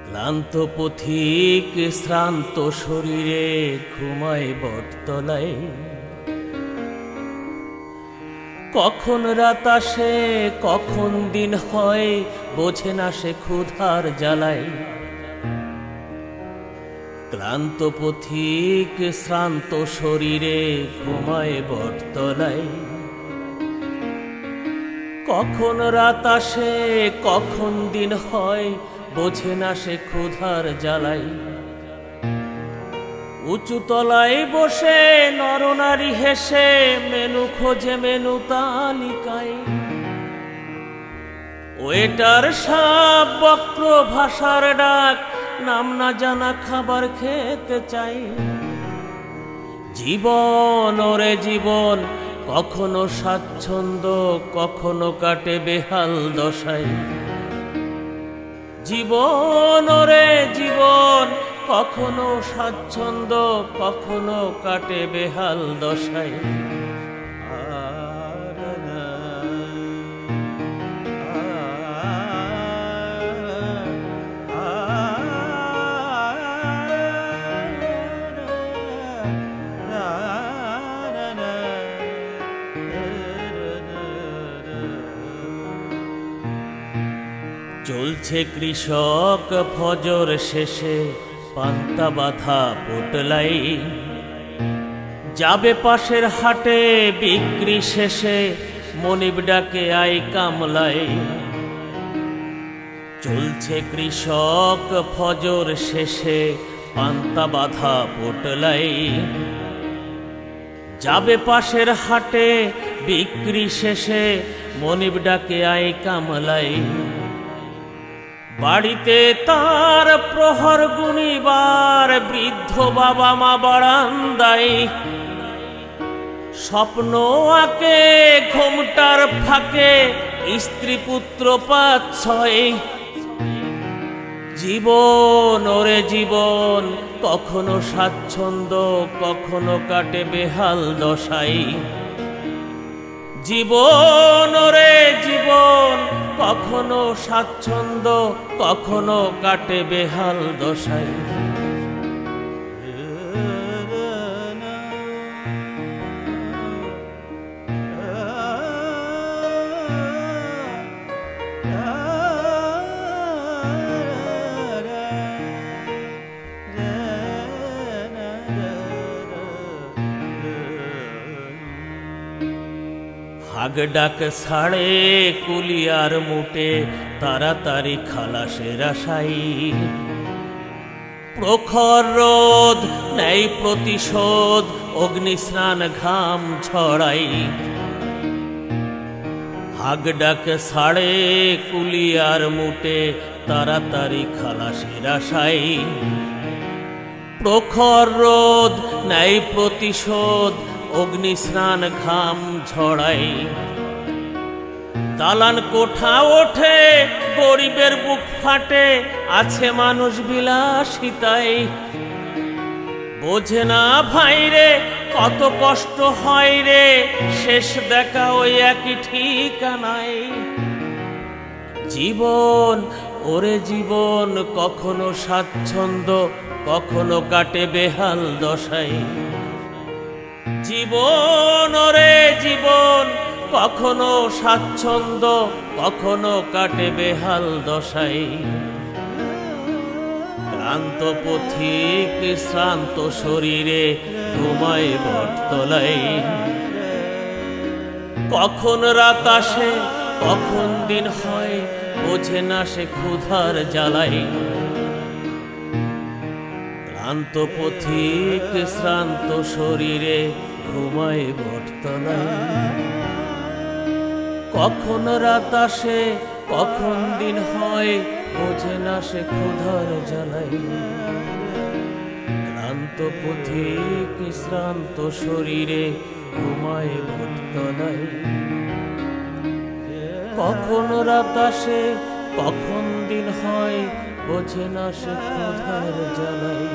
ক্লান্ত পথিক শ্রান্ত শরীরে ঘুমায় বটতলায়। কখন রাত আসে কখন দিন হয় বোঝে না সে ক্ষুধার জ্বালায়। ক্লান্ত পথিক শ্রান্ত শরীরে ঘুমায় বটতলায়। কখন রাত আসে কখন দিন হয় বোঝে না সে ক্ষুধার জ্বালায়। উঁচু তলায় বসে নরনারী হেসে মেনু খোঁজে মেনু তালিকায়। ওয়েটার সাপ বক্র ভাষার ডাক নাম না জানা খাবার খেতে চাই। জীবন ওরে জীবন কখনো স্বাচ্ছন্দ্য কখনো কাটে বেহাল দশায়। জীবন ওরে জীবন কখনো স্বাচ্ছন্দ্য কখনো কাটে বেহাল দশায়। চলছে কৃষক ফজর শেষে পান্তা বাঁধা পোটলাই। যাবে পাশের হাটে বিক্রি শেষে মনিব ডাকে আই কামলাই। চলছে কৃষক ফজর শেষে পান্তা বাঁধা পোটলাই। যাবে পাশের হাটে বিক্রি শেষে মনিব ডাকে আই কামলাই। বাড়িতে তার প্রহর গুনিবার বৃদ্ধ বাবা মা বারান্দায়। স্বপ্ন আঁকে ঘোমটার ফাঁকে স্ত্রী পুত্র ৫-৬। জীবন ওরে জীবন কখনো স্বাচ্ছন্দ্য কখনো কাটে বেহাল দশায়। জীবন ওরে জীবন কখনো স্বাচ্ছন্দ্য কখনো কাটে বেহাল দশায়। হাগ ডাক ছাড়ে কুলিয়ার মুটে তাড়াতাড়ি খালাসের আশাই। প্রখর রোদ নেই প্রতিশোধ অগ্নিস্নান ঘাম ছড়াই। হাগ ডাক ছাড়ে কুলিয়ার মুটে তাড়াতাড়ি খালাসের আশাই। প্রখর রোদ নেই প্রতিশোধ অগ্নিস্নান ঘাম ঝড়াই। দালান কোঠা ওঠে গরিবের বুক ফাটে আছে মানুষ বিলাসিতাই। বোঝে না ভাই রে কত কষ্ট হয় রে শেষ দেখা ওই একই ঠিকানায়। জীবন ওরে জীবন কখনো স্বাচ্ছন্দ্য কখনো কাটে বেহাল দশায়। জীবন ওরে জীবন কখনো স্বাচ্ছন্দ্য কখনো কাটে বেহাল দশায়। ক্লান্ত পথিক শ্রান্ত শরীরে ঘুমায় বটতলায়। কখন রাত আসে কখন দিন হয় বোঝে না সে ক্ষুধার জ্বালায়। ক্লান্ত পথিক শ্রান্ত শরীরে ঘুমায় বটতলায়। কখন রাত আসে কখন দিন হয় বোঝে না সে ক্ষুধার জ্বালায়। ক্লান্ত পথিক শ্রান্ত শরীরে ঘুমায় বটতলায়। কখন রাত আসে কখন দিন হয় বোঝে না সে ক্ষুধার জ্বালায়।